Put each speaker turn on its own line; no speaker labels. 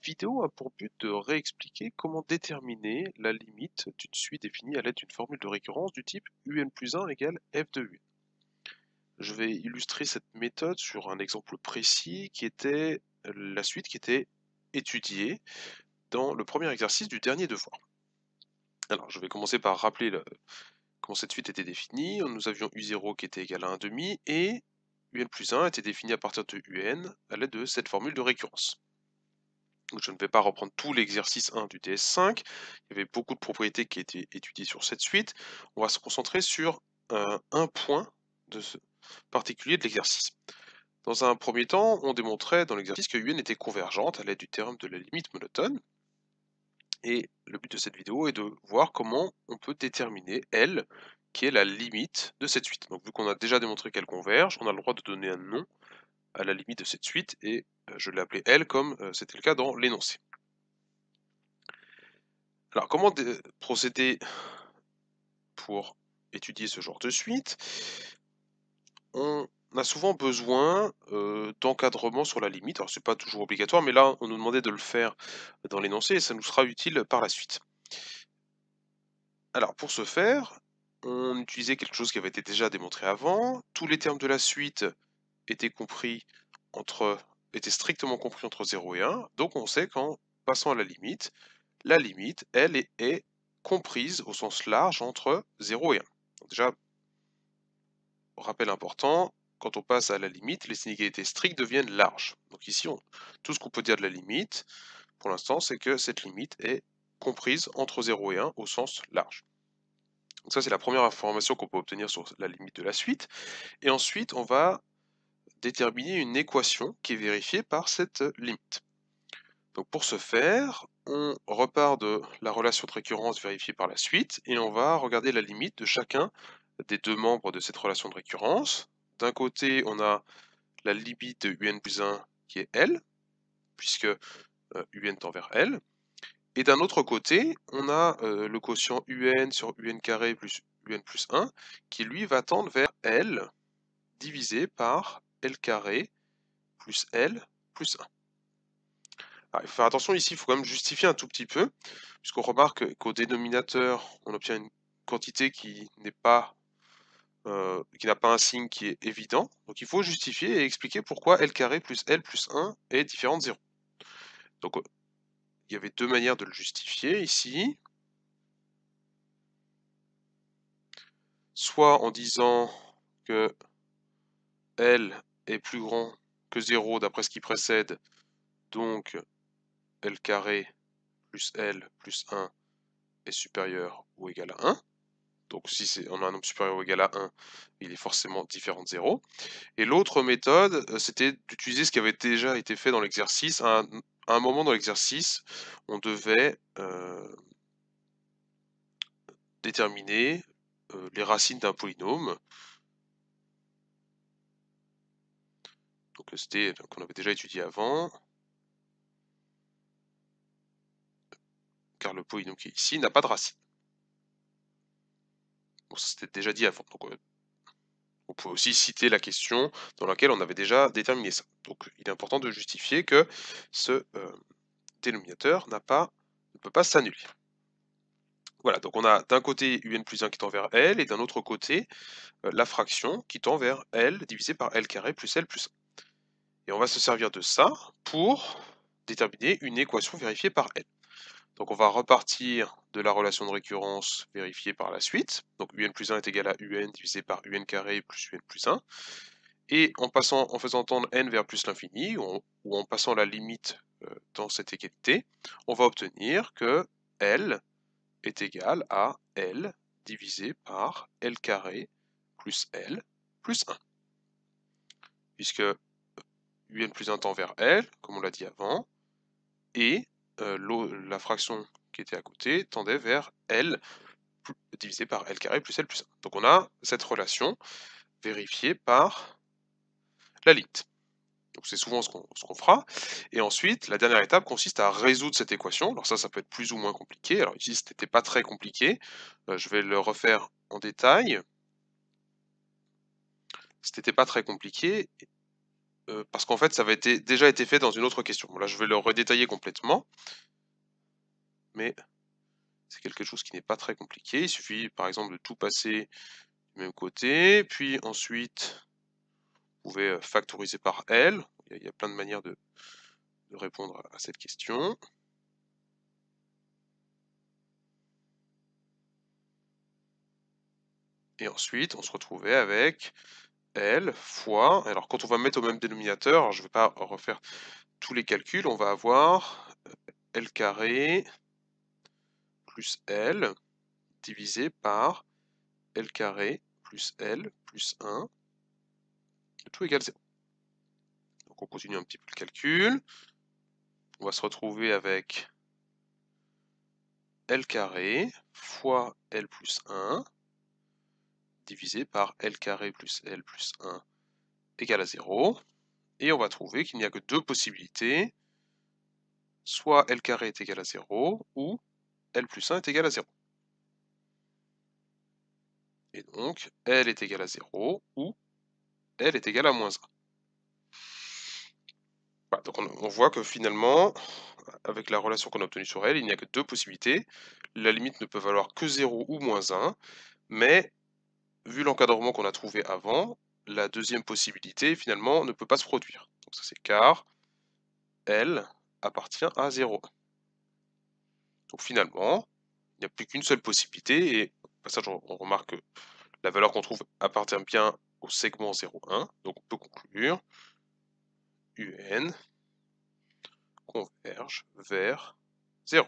vidéo a pour but de réexpliquer comment déterminer la limite d'une suite définie à l'aide d'une formule de récurrence du type un plus 1 égale f de un. Je vais illustrer cette méthode sur un exemple précis qui était la suite qui était étudiée dans le premier exercice du dernier devoir. Alors je vais commencer par rappeler comment cette suite était définie. Nous avions u0 qui était égal à 1 demi et un plus 1 était défini à partir de un à l'aide de cette formule de récurrence. Donc je ne vais pas reprendre tout l'exercice 1 du DS5, il y avait beaucoup de propriétés qui étaient étudiées sur cette suite. On va se concentrer sur un point particulier de l'exercice. Dans un premier temps, on démontrait dans l'exercice que un était convergente à l'aide du théorème de la limite monotone. Et le but de cette vidéo est de voir comment on peut déterminer L, qui est la limite de cette suite. Donc vu qu'on a déjà démontré qu'elle converge, on a le droit de donner un nom à la limite de cette suite, et je l'ai appelée L comme c'était le cas dans l'énoncé. Alors, comment procéder pour étudier ce genre de suite? On a souvent besoin d'encadrement sur la limite. Alors, c'est pas toujours obligatoire, mais là, on nous demandait de le faire dans l'énoncé et ça nous sera utile par la suite. Alors, pour ce faire, on utilisait quelque chose qui avait été déjà démontré avant. Tous les termes de la suite étaient strictement compris entre 0 et 1. Donc, on sait qu'en passant à la limite, elle est comprise au sens large entre 0 et 1. Donc déjà, rappel important, quand on passe à la limite, les inégalités strictes deviennent larges. Donc ici, tout ce qu'on peut dire de la limite, pour l'instant, c'est que cette limite est comprise entre 0 et 1 au sens large. Donc ça, c'est la première information qu'on peut obtenir sur la limite de la suite. Et ensuite, on va déterminer une équation qui est vérifiée par cette limite. Donc pour ce faire, on repart de la relation de récurrence vérifiée par la suite et on va regarder la limite de chacun des deux membres de cette relation de récurrence. D'un côté, on a la limite de un plus 1 qui est L, puisque un tend vers L. Et d'un autre côté, on a le quotient un sur un carré plus un plus 1 qui lui va tendre vers L divisé par L carré plus L plus 1. Alors, il faut faire attention ici, il faut quand même justifier un tout petit peu, puisqu'on remarque qu'au dénominateur, on obtient une quantité qui n'a pas un signe qui est évident. Donc il faut justifier et expliquer pourquoi L carré plus L plus 1 est différent de 0. Donc il y avait deux manières de le justifier ici. Soit en disant que L est plus grand que 0 d'après ce qui précède, donc L carré plus L plus 1 est supérieur ou égal à 1. Donc si on a un nombre supérieur ou égal à 1, il est forcément différent de 0. Et l'autre méthode, c'était d'utiliser ce qui avait déjà été fait dans l'exercice. À un moment dans l'exercice, on devait déterminer les racines d'un polynôme. Donc c'était qu'on avait déjà étudié avant. Car le polynôme qui est ici n'a pas de racine. Bon, ça c'était déjà dit avant. Donc, on peut aussi citer la question dans laquelle on avait déjà déterminé ça. Donc il est important de justifier que ce dénominateur ne peut pas s'annuler. Voilà, donc on a d'un côté un plus 1 qui tend vers L, et d'un autre côté la fraction qui tend vers L divisé par L carré plus L plus 1. Et on va se servir de ça pour déterminer une équation vérifiée par L. Donc on va repartir de la relation de récurrence vérifiée par la suite. Donc un plus 1 est égal à un divisé par un carré plus un plus 1. Et en faisant tendre n vers plus l'infini, ou en passant la limite dans cette égalité, on va obtenir que L est égal à L divisé par L carré plus L plus 1. Puisque un plus 1 tend vers L, comme on l'a dit avant, et la fraction qui était à côté tendait vers L divisé par L carré plus L plus 1. Donc on a cette relation vérifiée par la limite. Donc c'est souvent ce qu'on fera. Et ensuite, la dernière étape consiste à résoudre cette équation. Alors ça peut être plus ou moins compliqué. Alors ici, ce n'était pas très compliqué. Je vais le refaire en détail. Ce n'était pas très compliqué. parce qu'en fait, ça avait déjà été fait dans une autre question. Bon, là, je vais le redétailler complètement, mais c'est quelque chose qui n'est pas très compliqué. Il suffit, par exemple, de tout passer du même côté, puis ensuite, vous pouvez factoriser par L. Il y a plein de manières de répondre à cette question. Et ensuite, on se retrouvait avec L fois, alors quand on va mettre au même dénominateur, alors je ne vais pas refaire tous les calculs, on va avoir L carré plus L divisé par L carré plus L plus 1, tout égale 0. Donc on continue un petit peu le calcul. On va se retrouver avec L carré fois L plus 1 divisé par L carré plus L plus 1 égale à 0. Et on va trouver qu'il n'y a que deux possibilités. Soit L carré est égal à 0, ou L plus 1 est égal à 0. Et donc, L est égal à 0, ou L est égal à moins 1. Voilà, donc on voit que finalement, avec la relation qu'on a obtenue sur L, il n'y a que deux possibilités. La limite ne peut valoir que 0 ou moins 1, mais vu l'encadrement qu'on a trouvé avant, la deuxième possibilité, finalement, ne peut pas se produire. Donc ça c'est car L appartient à 0. Donc finalement, il n'y a plus qu'une seule possibilité, et au passage, on remarque que la valeur qu'on trouve appartient bien au segment 0,1, donc on peut conclure UN converge vers 0.